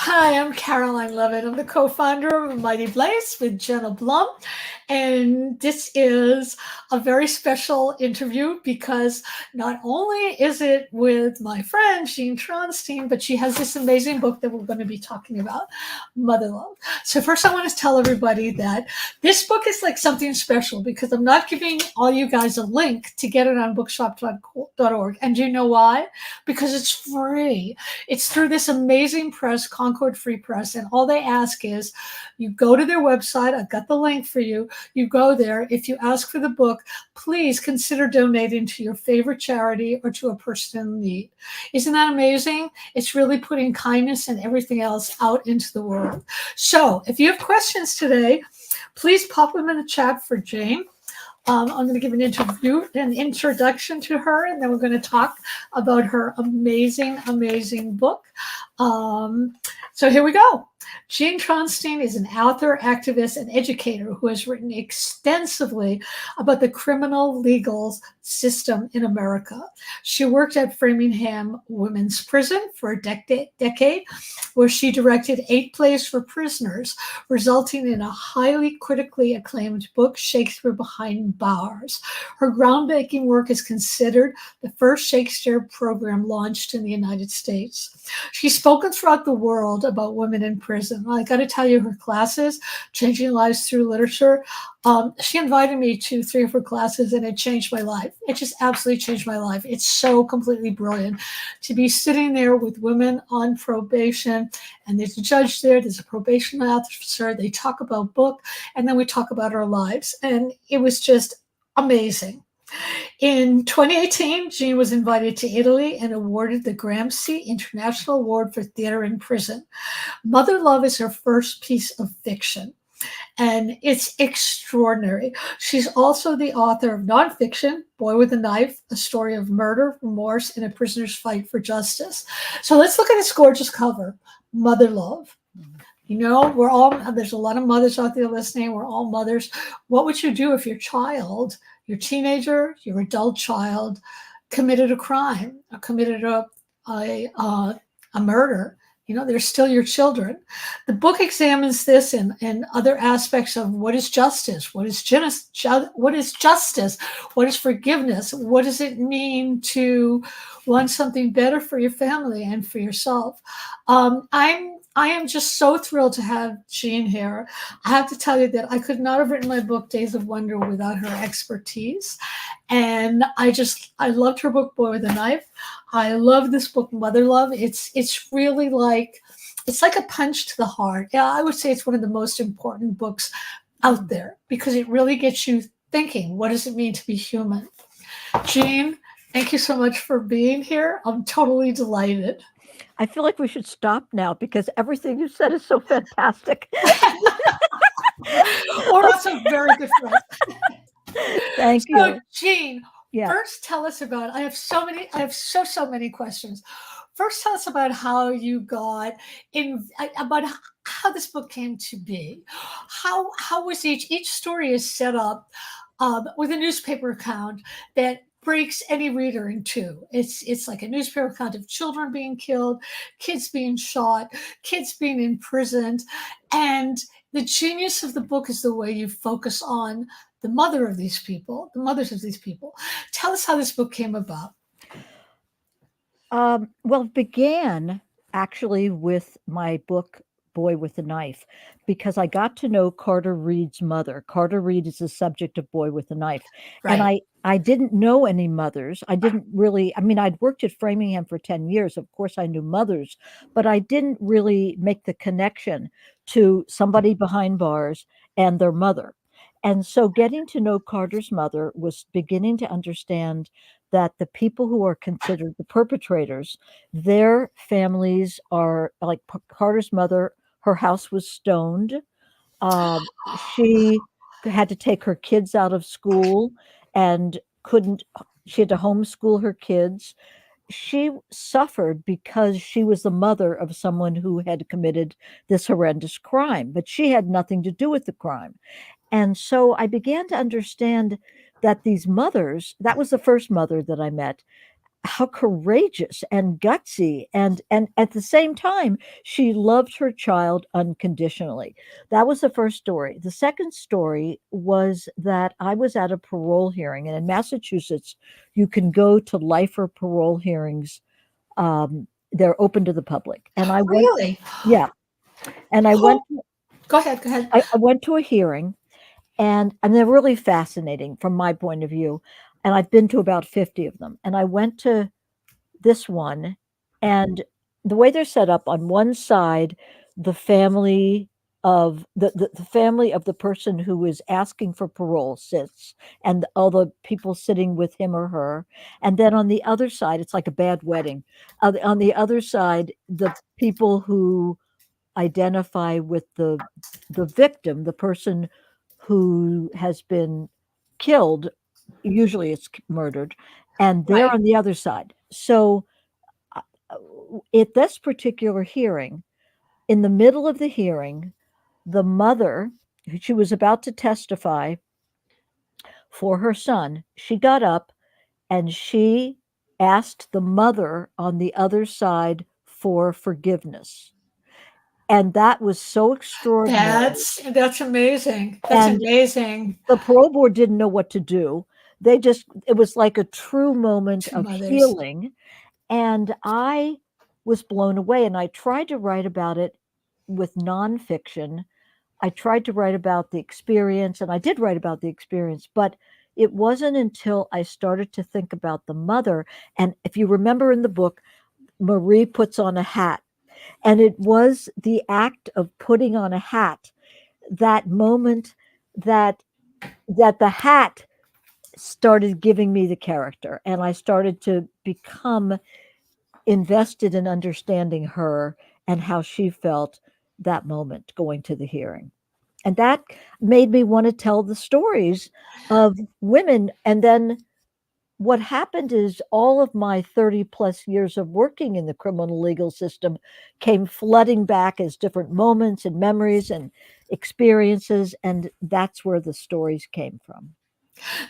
Hi, I'm Caroline Leavitt. I'm the co-founder of Mighty Blaze with Jenna Blum. And this is a very special interview because not only is it with my friend, Jean Trounstine, but she has this amazing book that we're going to be talking about, Mother Love. So first I want to tell everybody that this book is like something special because I'm not giving all you guys a link to get it on bookshop.org. And do you know why? Because it's free. It's through this amazing press, Concord Free Press, and all they ask is you go to their website. I've got the link for you. You go there. If you ask for the book, please consider donating to your favorite charity or to a person in need. Isn't that amazing? It's really putting kindness and everything else out into the world. So if you have questions today, please pop them in the chat for Jane. I'm going to give an introduction to her, and then we're going to talk about her amazing, amazing book. So here we go. Jean Trounstine is an author, activist, and educator who has written extensively about the criminal legal system in America. She worked at Framingham Women's Prison for a decade, where she directed 8 plays for prisoners, resulting in a highly critically acclaimed book, Shakespeare Behind Bars. Her groundbreaking work is considered the first Shakespeare program launched in the United States. She's spoken throughout the world about women in prison. I got to tell you, her classes, Changing Lives Through Literature, she invited me to 3 of her classes, and it changed my life. It just absolutely changed my life. It's so completely brilliant to be sitting there with women on probation, and there's a judge there, there's a probation officer, they talk about book, and then we talk about our lives. And it was just amazing. In 2018, Jean was invited to Italy and awarded the Gramsci International Award for Theater in Prison. Mother Love is her first piece of fiction, and it's extraordinary. She's also the author of nonfiction, Boy with a Knife, a story of murder, remorse, and a prisoner's fight for justice. So let's look at this gorgeous cover, Mother Love. You know, there's a lot of mothers out there listening. We're all mothers. What would you do if your child, your teenager, your adult child committed a crime or committed a murder? You know, they're still your children. The book examines this and other aspects of what is justice, what is justice, what is forgiveness, what does it mean to want something better for your family and for yourself. I am just so thrilled to have Jean here. I have to tell you that I could not have written my book, Days of Wonder, without her expertise. And I loved her book, Boy with a Knife. I love this book, Mother Love. It's really it's like a punch to the heart. Yeah, I would say it's one of the most important books out there because it really gets you thinking, what does it mean to be human? Jean, thank you so much for being here. I'm totally delighted. I feel like we should stop now because everything you said is so fantastic. We're also very good friends. Thank you. Jean, first tell us about, I have so many questions. First, tell us about how you got about how this book came to be. How was each story is set up with a newspaper account that breaks any reader in two. It's like a newspaper account of children being killed, kids being shot, kids being imprisoned. And the genius of the book is the way you focus on the mothers of these people. Tell us how this book came about. Well, it began actually with my book, Boy with a Knife, because I got to know Carter Reed's mother. Carter Reed is the subject of Boy with a Knife. Right. And I didn't know any mothers. I didn't really, I'd worked at Framingham for 10 years. Of course, I knew mothers, but I didn't really make the connection to somebody behind bars and their mother. And so getting to know Carter's mother was beginning to understand that the people who are considered the perpetrators, their families are like Carter's mother. Her house was stoned. She had to take her kids out of school and she had to homeschool her kids. She suffered because she was the mother of someone who had committed this horrendous crime, but she had nothing to do with the crime. And so I began to understand that these mothers, that was the first mother that I met, how courageous and gutsy, and at the same time she loved her child unconditionally. That was the first story. The second story was that I was at a parole hearing, and in Massachusetts you can go to lifer parole hearings. They're open to the public, and I went. Really? Yeah, and I Oh, went. go ahead. Go ahead. I went to a hearing, and they're really fascinating from my point of view. And I've been to about 50 of them. And I went to this one, and the way they're set up, on one side, the family of the family of the person who is asking for parole sits, and all the people sitting with him or her. And then on the other side, it's like a bad wedding. On the other side, the people who identify with the victim, the person who has been killed, usually it's murdered, and they're Right. on the other side. So uh, at this particular hearing, in the middle of the hearing, the mother, she was about to testify for her son, she got up and she asked the mother on the other side for forgiveness. And that was so extraordinary. That's amazing. That's And amazing. the parole board didn't know what to do. They just, it was like a true moment Two of mothers. healing. And I was blown away. And I tried to write about it with nonfiction. I tried to write about the experience, and I did write about the experience, but it wasn't until I started to think about the mother. And if you remember in the book, Marie puts on a hat, and it was the act of putting on a hat, that moment, that the hat started giving me the character, and I started to become invested in understanding her and how she felt that moment going to the hearing. And that made me want to tell the stories of women. And then what happened is all of my 30 plus years of working in the criminal legal system came flooding back as different moments and memories and experiences. And that's where the stories came from.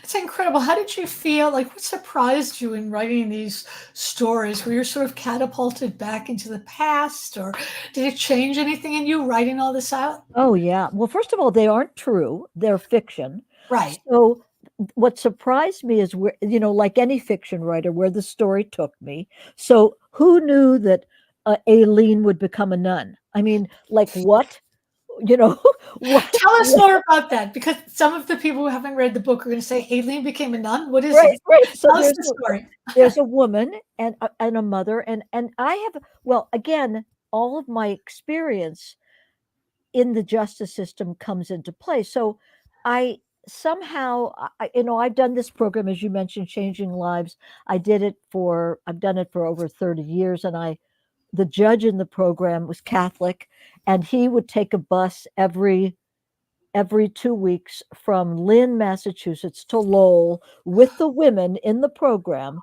It's incredible. How did you feel? Like, what surprised you in writing these stories? Were you sort of catapulted back into the past, or did it change anything in you writing all this out? Oh, yeah. Well, first of all, they aren't true, they're fiction. Right. So, what surprised me is where, like any fiction writer, where the story took me. So, who knew that Aileen would become a nun? I mean, like what? You know, what? Tell us what more about that, because some of the people who haven't read the book are going to say, Aileen became a nun. What is right, this? right. So Tell us the story. there's a woman and a mother, and I have, well, again, all of my experience in the justice system comes into play. So I somehow, I've done this program, as you mentioned, Changing Lives. I've done it for over 30 years. And the judge in the program was Catholic, and he would take a bus every 2 weeks from Lynn, Massachusetts to Lowell with the women in the program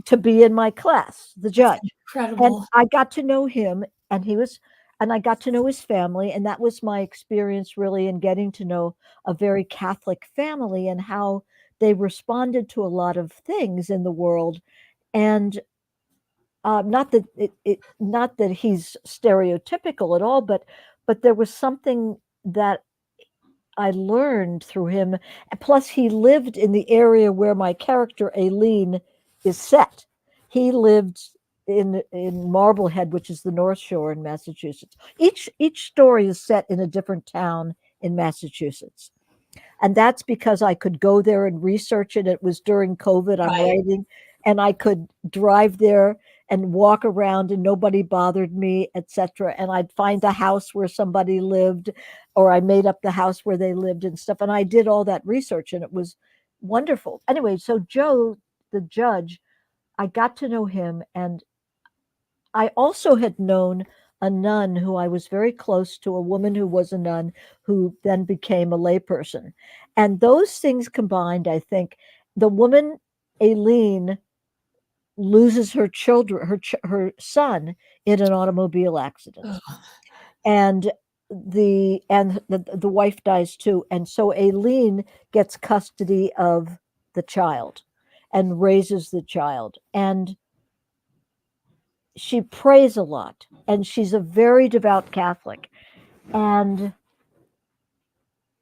to be in my class, the That's judge. And incredible. I got to know him, and I got to know his family. And that was my experience really in getting to know a very Catholic family and how they responded to a lot of things in the world. And not that he's stereotypical at all, but there was something that I learned through him. Plus, he lived in the area where my character Aileen is set. He lived in Marblehead, which is the North Shore in Massachusetts. Each story is set in a different town in Massachusetts, and that's because I could go there and research it. It was during COVID. I'm Right. writing, and I could drive there and walk around, and nobody bothered me, etc. And I'd find the house where somebody lived, or I made up the house where they lived and stuff. And I did all that research, and it was wonderful. Anyway, so Joe, the judge, I got to know him, and I also had known a nun who I was very close to, a woman who was a nun who then became a layperson. And those things combined, I think, the woman, Aileen, loses her children, her son in an automobile accident. Ugh. And the wife dies too. And so Aileen gets custody of the child and raises the child. And she prays a lot, and she's a very devout Catholic. And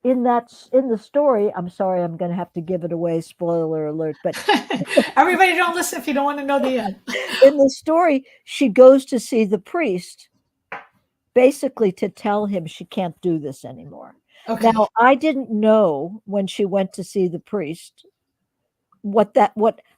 in the story, I'm sorry, I'm going to have to give it away, spoiler alert, but Everybody don't listen if you don't want to know the end. in the story, she goes to see the priest basically to tell him she can't do this anymore. Okay. Now, I didn't know when she went to see the priest what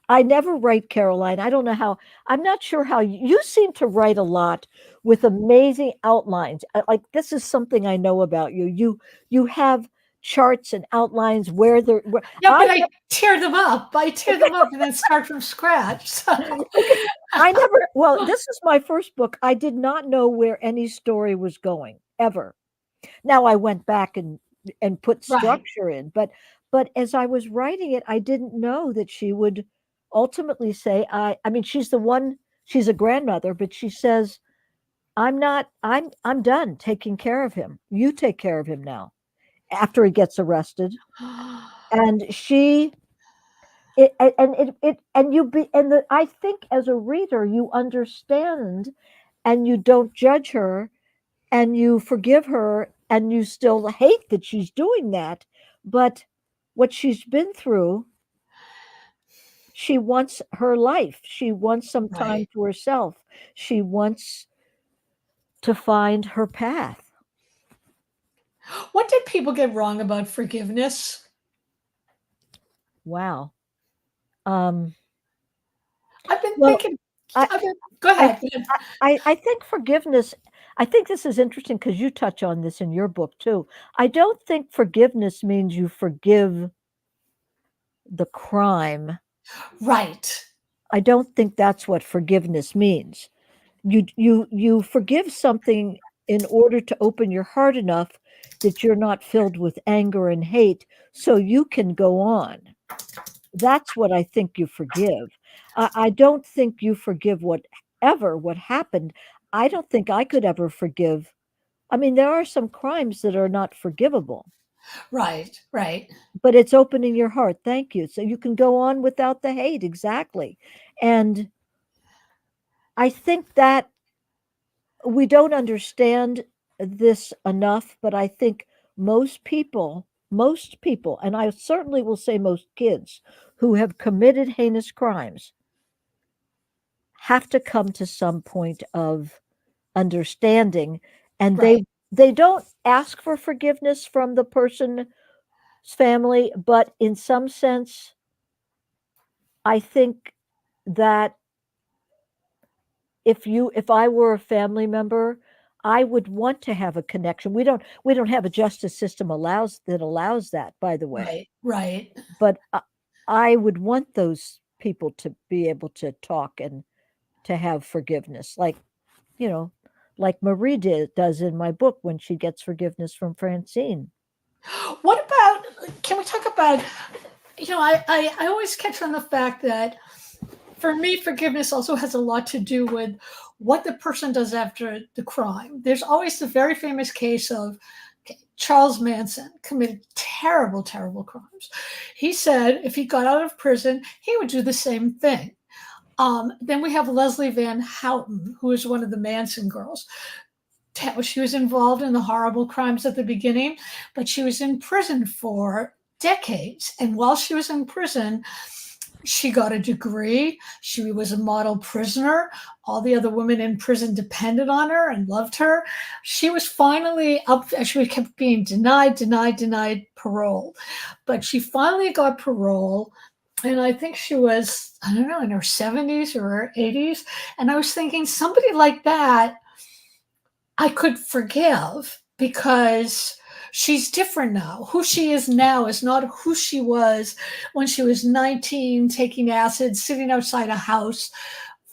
I never write, Caroline. I don't know how. I'm not sure how you seem to write a lot with amazing outlines. Like, this is something I know about you. You have charts and outlines where they're where Yeah, I but I tear them up. I tear them up and then start from scratch. So. okay. I never, well, this is my first book. I did not know where any story was going ever. Now I went back and put Right. structure in, but as I was writing it, I didn't know that she would ultimately say, I mean, she's the one, she's a grandmother, but she says, I'm done taking care of him. You take care of him now, after he gets arrested. And she it and it and you be and the I think as a reader you understand, and you don't judge her, and you forgive her, and you still hate that she's doing that, but what she's been through, she wants her life, she wants some time Right. to herself, she wants to find her path. What did people get wrong about forgiveness? Wow. um I've been well thinking. i Go i ahead. Go ahead. I think forgiveness, I think this is interesting because you touch on this in your book too. I don't think forgiveness means you forgive the crime. Right. I don't think that's what forgiveness means. You forgive something in order to open your heart enough that you're not filled with anger and hate so you can go on. That's what I think you forgive. I don't think you forgive what happened. I don't think I could ever forgive. I mean, there are some crimes that are not forgivable, Right. Right. but it's opening your heart. Thank you. So you can go on without the hate. Exactly. And I think that we don't understand this enough, but I think most people, and I certainly will say most kids who have committed heinous crimes have to come to some point of understanding, and Right. they don't ask for forgiveness from the person's family, but in some sense I think that if I were a family member, I would want to have a connection. We don't have a justice system allows that, by the way. Right. Right. But I would want those people to be able to talk and to have forgiveness, like, you know, like Marie does in my book when she gets forgiveness from Francine. What about? Can we talk about? I always catch on the fact that for me, forgiveness also has a lot to do with what the person does after the crime. There's always the very famous case of Charles Manson committed terrible, terrible crimes. He said if he got out of prison, he would do the same thing. Then we have Leslie Van Houten, who is one of the Manson girls. She was involved in the horrible crimes at the beginning, but she was in prison for decades. And while she was in prison, she got a degree. She was a model prisoner. All the other women in prison depended on her and loved her. She was finally up. She kept being denied parole. But she finally got parole. And I think she was, I don't know, in her 70s or her 80s. And I was thinking, somebody like that, I could forgive because she's different now. Who she is now is not who she was when she was 19, taking acid, sitting outside a house,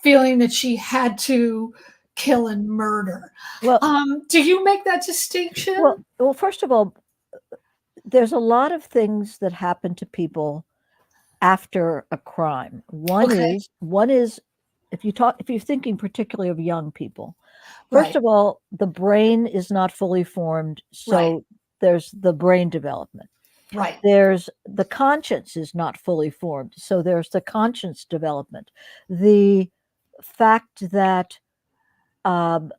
feeling that she had to kill and murder. Well, Do you make that distinction? well, first of all, there's a lot of things that happen to people after a crime. Okay, One is if you're thinking particularly of young people. First right, of all, the brain is not fully formed, right, so there's the brain development. right, There's the conscience is not fully formed, so there's the conscience development. The fact that um,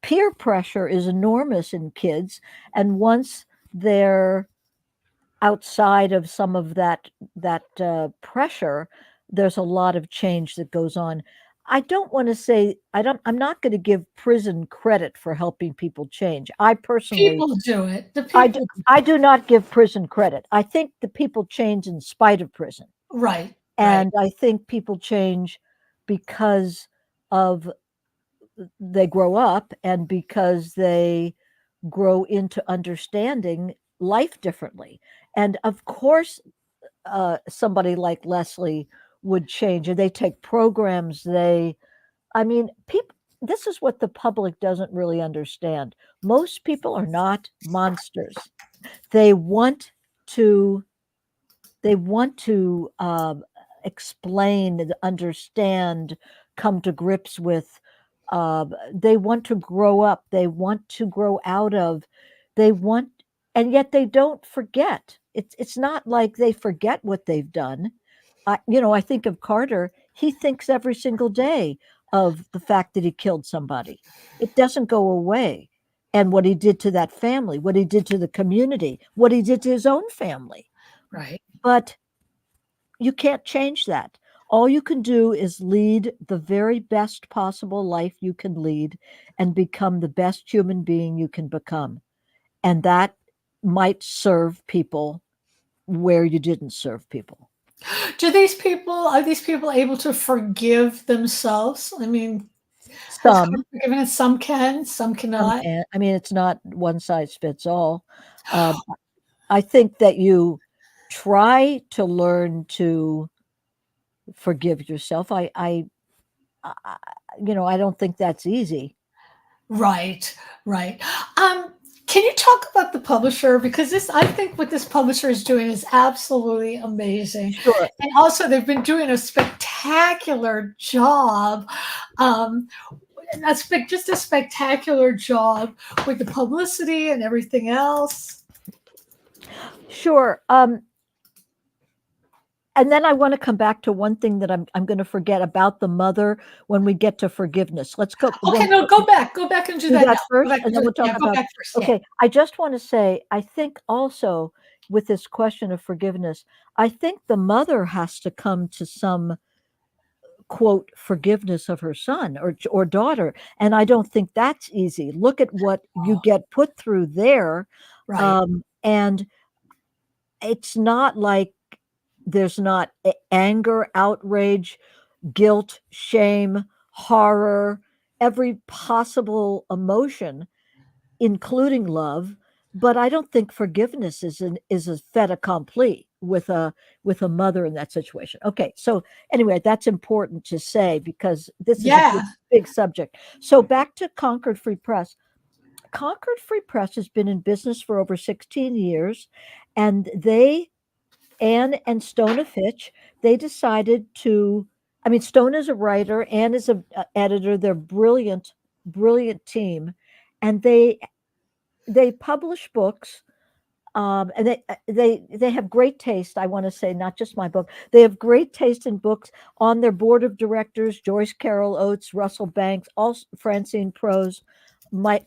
peer pressure is enormous in kids, and once they're outside of some of that pressure, there's a lot of change that goes on. I don't want to say I'm not going to give prison credit for helping people change. I personally People do it. The I do, people, I do not give prison credit. I think the people change in spite of prison. right, right, And I think people change because of they grow up and because they grow into understanding life differently. And of course, somebody like Leslie would change, and they take programs. I mean, people. This is what the public doesn't really understand. Most people are not monsters. They want to they want to explain, understand, come to grips with. They want to grow up. They want to grow out of. They want, and yet they don't forget. It's not like they forget what they've done. I think of Carter. He thinks every single day of the fact that he killed somebody. It doesn't go away. And what he did to that family, what he did to the community, what he did to his own family. right. But you can't change that. All you can do is lead the very best possible life you can lead and become the best human being you can become. And that might serve people where you didn't serve people. Are these people able to forgive themselves? I mean, has Some, God forgiven us? Some can, some cannot. can. I mean, it's not one size fits all. Um, I think that you try to learn to forgive yourself. I I don't think that's easy. Right, right. Um, can you talk about the publisher? Because this, I think what this publisher is doing is absolutely amazing. Sure. And also, they've been doing a spectacular job. Um, just a spectacular job with the publicity and everything else. Sure. And then I want to come back to one thing that I'm going to forget about the mother when we get to forgiveness. Let's go Okay, one no, go back and do do that now. that Go first, back and and then do we'll it. talk Yeah, go about. back first. Yeah. Okay, I just want to say, I think also with this question of forgiveness, I think the mother has to come to some quote forgiveness of her son or daughter, and I don't think that's easy. Look at what you get put through there, Right. and it's not like there's not anger, outrage, guilt, shame, horror, every possible emotion, including love. But I don't think forgiveness is a fait accompli with a mother in that situation. Okay, so anyway, that's important to say because this is a Yeah. big subject. So back to Concord Free Press. Concord Free Press has been in business for over 16 years, and Anne and Stona Fitch, they decided to. I mean, Stone is a writer, Anne is a editor. They're brilliant, brilliant team, and they publish books. And they have great taste. I want to say not just my book. They have great taste in books. On their board of directors, Joyce Carol Oates, Russell Banks, all Francine Prose, my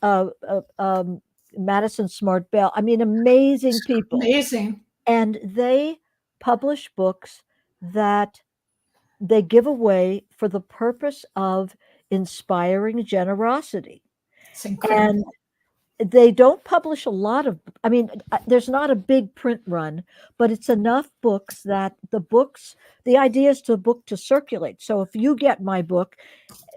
Madison Smart Bell. I mean, amazing people, Amazing. and they publish books that they give away for the purpose of inspiring generosity. It's And incredible. they don't publish a lot of, I mean, there's not a big print run, but it's enough books that the idea is to book to circulate. So if you get my book,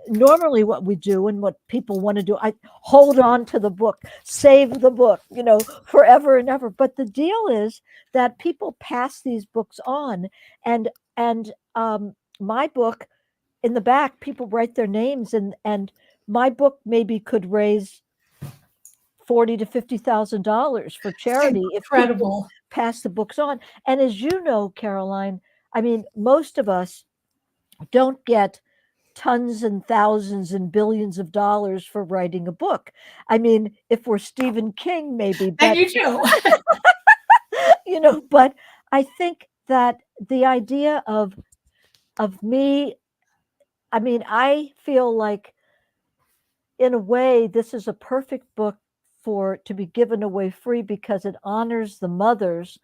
normally what we do and what people want to do, I hold on to the book, save the book, forever and ever. But the deal is that people pass these books on, and my book, in the back, people write their names, and my book maybe could raise $40,000 to $50,000 for It's charity if people incredible. pass the books on. And as you know, Caroline, I mean, most of us don't get tons and thousands and billions of dollars for writing a book. I mean, if we're Stephen King, maybe, And but you do. but I think that the idea of me, I mean, I feel like in a way, this is a perfect book for to be given away free because it honors the mothers.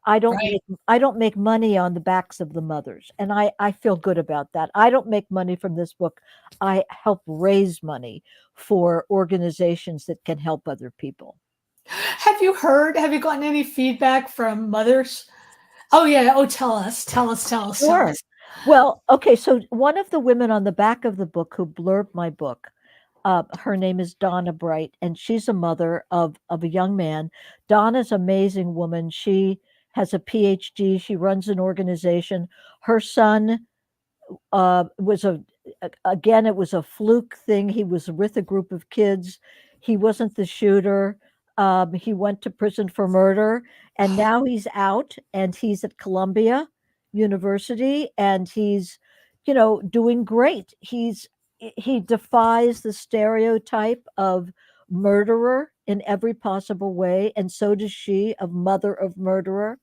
Right. I don't make money on the backs of the mothers, and I feel good about that. I don't make money from this book. I help raise money for organizations that can help other people. Have you gotten any feedback from mothers? Oh yeah. Oh, tell Sure. us. Well, okay, so one of the women on the back of the book who blurbed my book, her name is Donna Bright, and she's a mother of a young man. Donna's an amazing woman. She has a PhD. She runs an organization. Her son was again, it was a fluke thing. He was with a group of kids. He wasn't the shooter. He went to prison for murder, and now he's out and he's at Columbia University, and he's, doing great. He defies the stereotype of murderer in every possible way, and so does she, of mother of murderer.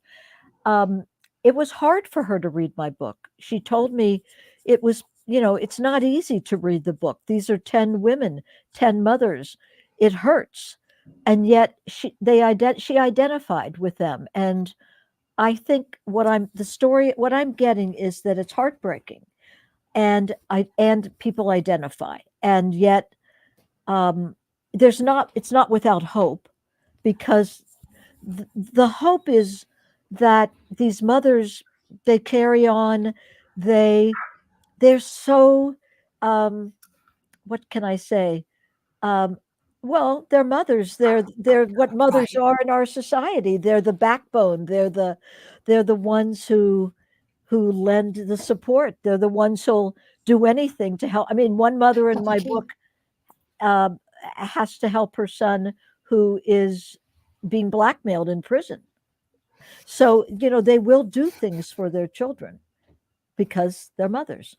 um, it was hard for her to read my book. She told me it was, it's not easy to read the book. These are 10 women, 10 mothers. It hurts. And yet she identified with them. And I think what I'm getting is that it's heartbreaking, and people identify. And yet, um, it's not without hope, because the hope is that these mothers, they carry on. They're so, um what can I say, um well, they're mothers. They're what mothers Right. are in our society. They're the backbone. They're the ones who lend the support. They're the ones who'll do anything to help. I mean, one mother in Help the my kid. book um, has to help her son who is being blackmailed in prison. So, they will do things for their children because they're mothers.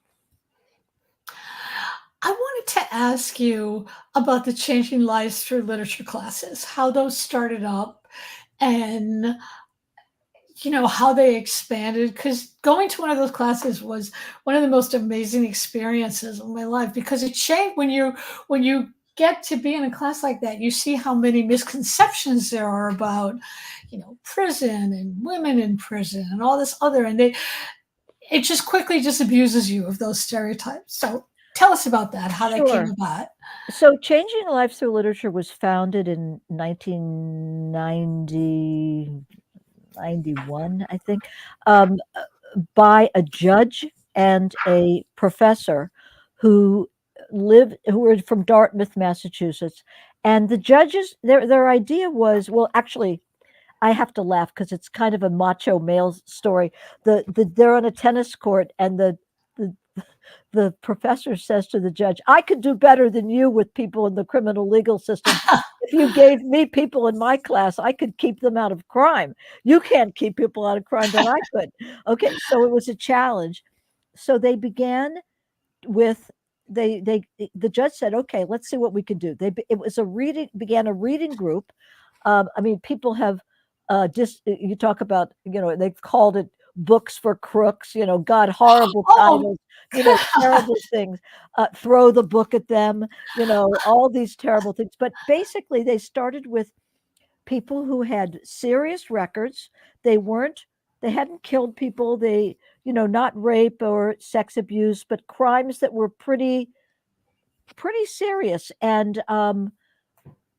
I wanted to ask you about the Changing Lives Through Literature classes, how those started up, and how they expanded, because going to one of those classes was one of the most amazing experiences of my life, because it changed when you get to be in a class like that, you see how many misconceptions there are about prison and women in prison and all this other, and it just quickly disabuses you of those stereotypes. So tell us about that, how that came Sure. about. So, Changing Lives Through Literature was founded in 1990, 91, I think, um, by a judge and a professor who who were from Dartmouth, Massachusetts. And the judges, their idea was, well, actually, I have to laugh because it's kind of a macho male story. They're on a tennis court, and the the professor says to the judge, "I could do better than you with people in the criminal legal system. If you gave me people in my class, I could keep them out of crime. You can't keep people out of crime, but I could." Okay, so it was a challenge. So they began with they the judge said, "Okay, let's see what we can do." It was a reading began a reading group. I mean, people have you talk about, they've called it books for crooks. God, horrible Oh, titles. Terrible things. Throw the book at them. All these terrible things. But basically, they started with people who had serious records. They weren't. They hadn't killed people. Not rape or sex abuse, but crimes that were pretty serious. And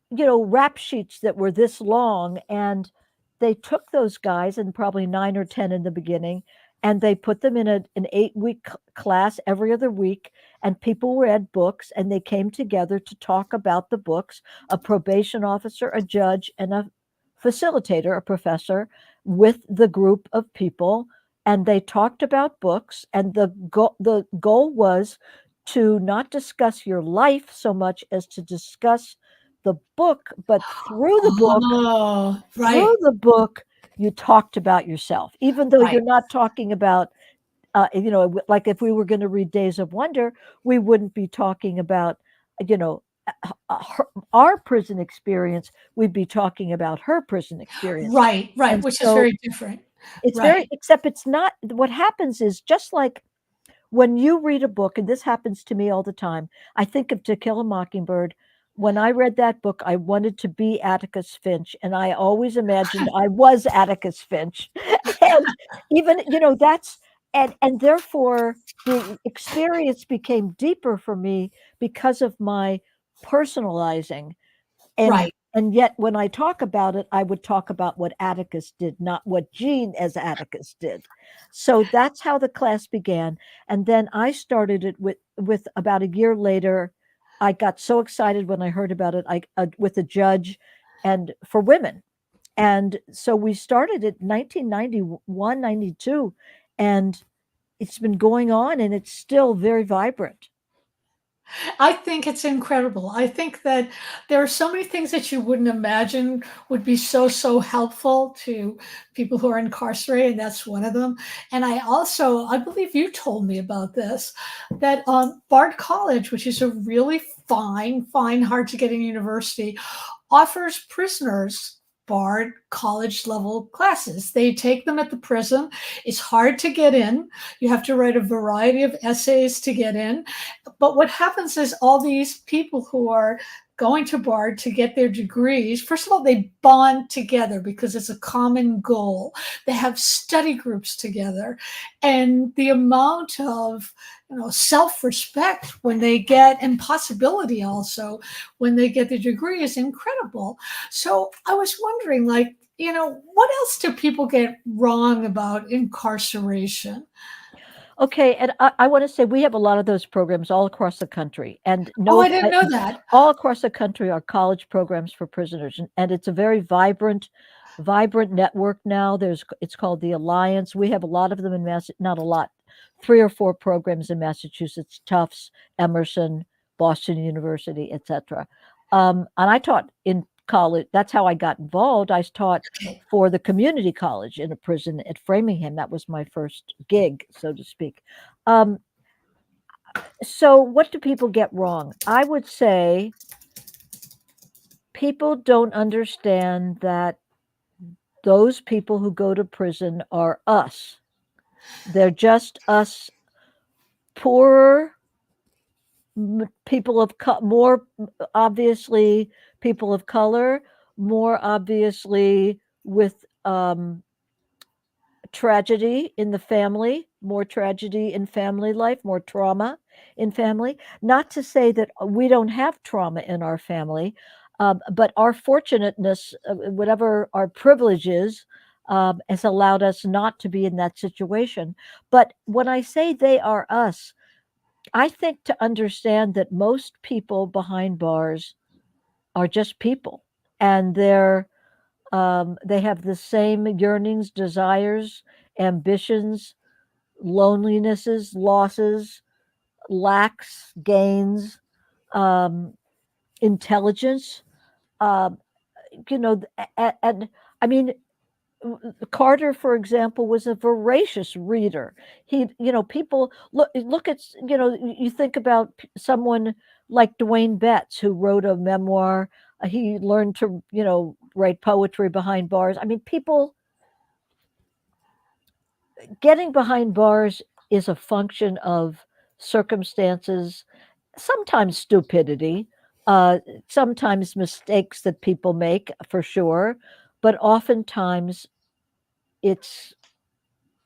rap sheets that were this long, and they took those guys, and probably 9 or 10 in the beginning, and they put them in an 8-week class every other week, and people read books, and they came together to talk about the books, a probation officer, a judge, and a facilitator, a professor, with the group of people, and they talked about books, and the goal was to not discuss your life so much as to discuss the book, but oh, through right, the book, you talked about yourself, even though right. you're not talking about, like if we were going to read Days of Wonder, we wouldn't be talking about, you know, our prison experience. We'd be talking about her prison experience. Right, right, And which is so very different. it's very, Right. except it's not, what happens is just like when you read a book, and this happens to me all the time, I think of To Kill a Mockingbird. When I read that book, I wanted to be Atticus Finch, and I always imagined I was Atticus Finch. And even, that's and therefore the experience became deeper for me because of my personalizing. And Right. and yet when I talk about it, I would talk about what Atticus did, not what Jean as Atticus did. So that's how the class began. And then I started it with about a year later. I got so excited when I heard about it. I with a judge and for women. And so we started it 1991, 92, and it's been going on and it's still very vibrant. I think it's incredible. I think that there are so many things that you wouldn't imagine would be so, so helpful to people who are incarcerated, and that's one of them. And I believe you told me about this, that Bard College, which is a really fine, hard to get in university, offers prisoners Bard college level classes. They take them at the prison. It's hard to get in. You have to write a variety of essays to get in. But what happens is all these people who are going to Bard to get their degrees, first of all, they bond together because it's a common goal. They have study groups together. And the amount of self-respect when they get, and possibility also when they get the degree is incredible. So I was wondering, like, what else do people get wrong about incarceration? Okay, and I want to say we have a lot of those programs all across the country, and Oh, no, I didn't know that. all across the country are college programs for prisoners, and it's a very vibrant network now. It's called the Alliance. We have a lot of them in not a lot, 3 or 4 programs in Massachusetts: Tufts, Emerson, Boston University, etc. And I taught in college. That's how I got involved. I taught Okay. for the community college in a prison at Framingham. That was my first gig, so to speak. Um, so, what do people get wrong? I would say people don't understand that those people who go to prison are us. They're just us poorer people of more obviously people of color, more obviously with tragedy in the family, more tragedy in family life, more trauma in family. Not to say that we don't have trauma in our family, but our fortunateness, whatever our privilege is, has allowed us not to be in that situation. But when I say they are us, I think to understand that most people behind bars are just people, and they have the same yearnings, desires, ambitions, lonelinesses, losses, lacks, gains, um, intelligence. Uh, and I mean, Carter, for example, was a voracious reader. People look at, you think about someone like Dwayne Betts, who wrote a memoir. He learned to, write poetry behind bars. I mean, people getting behind bars is a function of circumstances, sometimes stupidity, uh, sometimes mistakes that people make, for sure, but oftentimes it's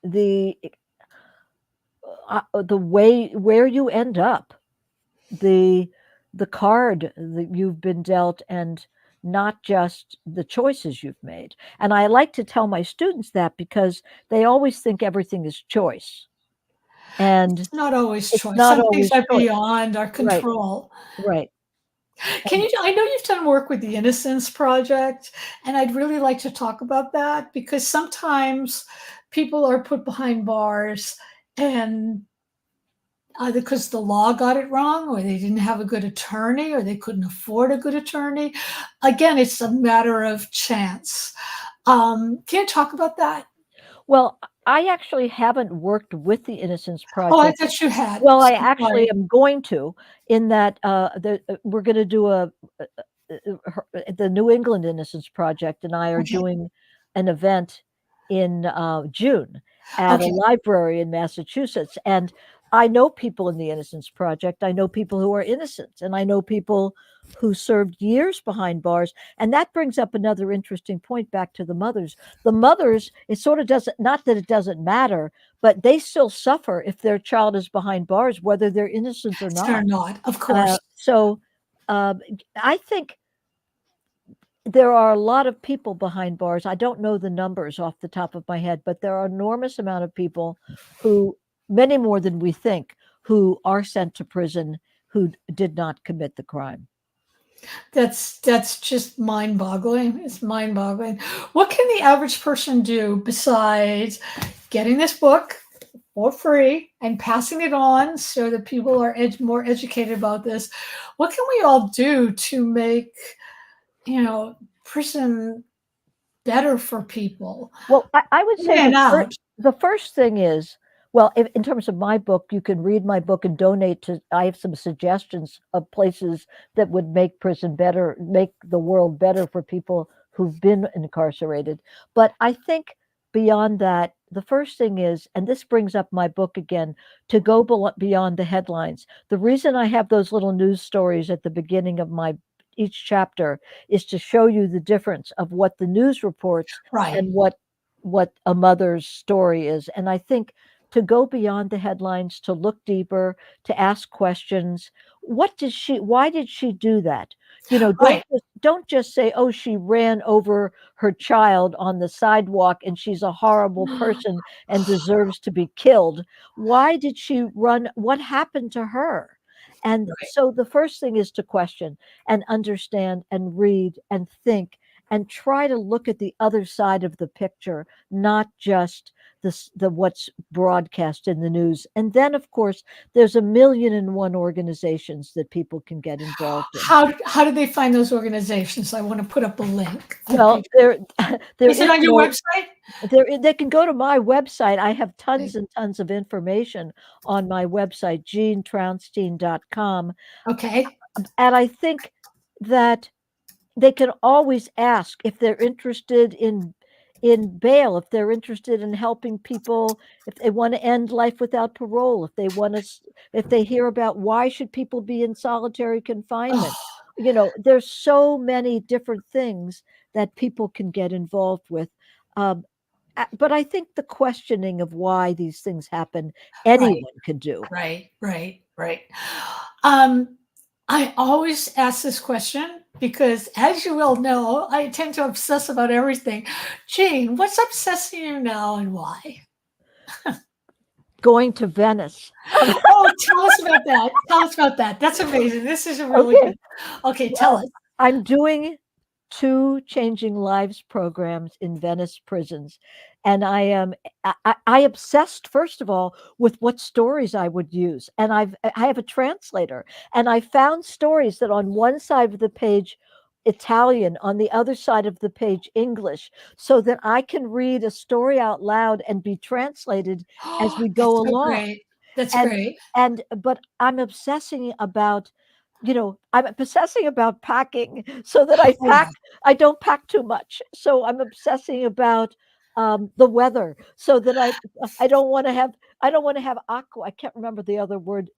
the the way where you end up, the the card that you've been dealt, and not just the choices you've made. And I like to tell my students that because they always think everything is choice, and It's not always it's choice. not Some things always are choice. beyond our Right, control. right. Can And you I know you've done work with the Innocence Project, and I'd really like to talk about that because sometimes people are put behind bars and either because the law got it wrong or they didn't have a good attorney or they couldn't afford a good attorney. Again, it's a matter of chance. Can you talk about that? well, I actually haven't worked with the Innocence Oh, I Project. thought you had. Well, I So actually sorry. am going to, in that we're going to do the New England Innocence Project, and I are Okay. doing an event in June at a Okay. library in Massachusetts. And I know people in the Innocence Project. I know people who are innocent, and I know people who served years behind bars. And that brings up another interesting point back to the mothers. The mothers, it sort of doesn't, not that it doesn't matter, but they still suffer if their child is behind bars, whether they're innocent or They're not. not, of course. So I think there are a lot of people behind bars. I don't know the numbers off the top of my head, but there are an enormous amount of people who, many more than we think, who are sent to prison who did not commit the crime. That's just mind-boggling. It's mind-boggling. What can the average person do besides getting this book for free and passing it on so that people are more educated about this? What can we all do to make, prison better for people? Well, I would say And out. the first thing is, well, in terms of my book, you can read my book and donate to. I have some suggestions of places that would make prison better, make the world better for people who've been incarcerated. But I think beyond that, the first thing is, and this brings up my book again, to go beyond the headlines. The reason I have those little news stories at the beginning of each chapter is to show you the difference of what the news reports Right. and what a mother's story is. And I think to go beyond the headlines, to look deeper, to ask questions. Why did she do that? Right. Don't just say, oh, she ran over her child on the sidewalk and she's a horrible person and deserves to be killed. Why did she run? What happened to her? And Right. so the first thing is to question and understand and read and think and try to look at the other side of the picture, not just the what's broadcast in the news. And then, of course, there's 1,000,001 organizations that people can get involved in. How did they find those organizations? I want to put up a link. Well, Is it on your website? They can go to my website. I have tons and tons of information on my website, JeanTrounstine.com. Okay. And I think that they can always ask if they're interested in bail, if they're interested in helping people, if they want to end life without parole, if they hear about why should people be in solitary confinement. There's so many different things that people can get involved with. But I think the questioning of why these things happen, anyone can do. Right. I always ask this question because, as you well know, I tend to obsess about everything. Jean, what's obsessing you now and why? Going to Venice. Oh, tell us about that. Tell us about that. That's amazing. This is a really good. Okay, tell us. I'm doing 2 Changing Lives programs in Venice prisons. And I obsessed, first of all, with what stories I would use. And I have a translator, and I found stories that on one side of the page, Italian, on the other side of the page, English, so that I can read a story out loud and be translated as we go along. Great. That's great. But I'm obsessing about packing so that I don't pack too much. So I'm obsessing about the weather so that I don't want to have aqua. I can't remember the other word.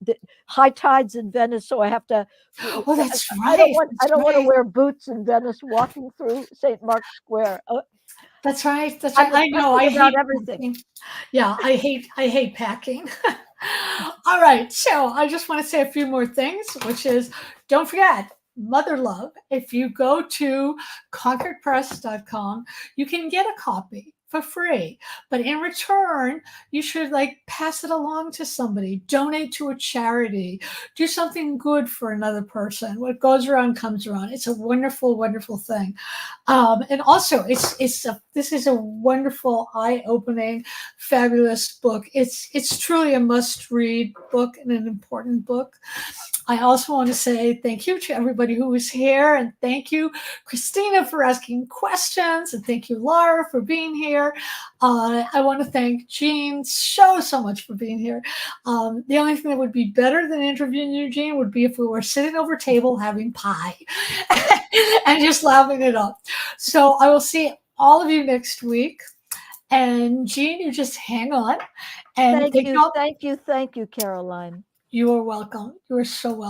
High tides in Venice, so I have to. Oh, that's right. I don't want to wear boots in Venice walking through St. Mark's Square. That's right. That's right. I know. I hate everything. Yeah, I hate packing. All right. So I just want to say a few more things, which is, don't forget, Mother Love. If you go to concordpress.com, you can get a copy for free. But in return, you should pass it along to somebody, donate to a charity, do something good for another person. What goes around comes around. It's a wonderful, wonderful thing. And also, this is a wonderful, eye-opening, fabulous book. It's truly a must-read book and an important book. I also want to say thank you to everybody who was here, and thank you, Christina, for asking questions, and thank you, Laura, for being here. I want to thank Jean so much for being here. The only thing that would be better than interviewing you, Jean, would be if we were sitting over a table having pie and just laughing it up. So I will see all of you next week. And Jean, you just hang on. And thank you. Thank you, Caroline. You are welcome. You are so welcome.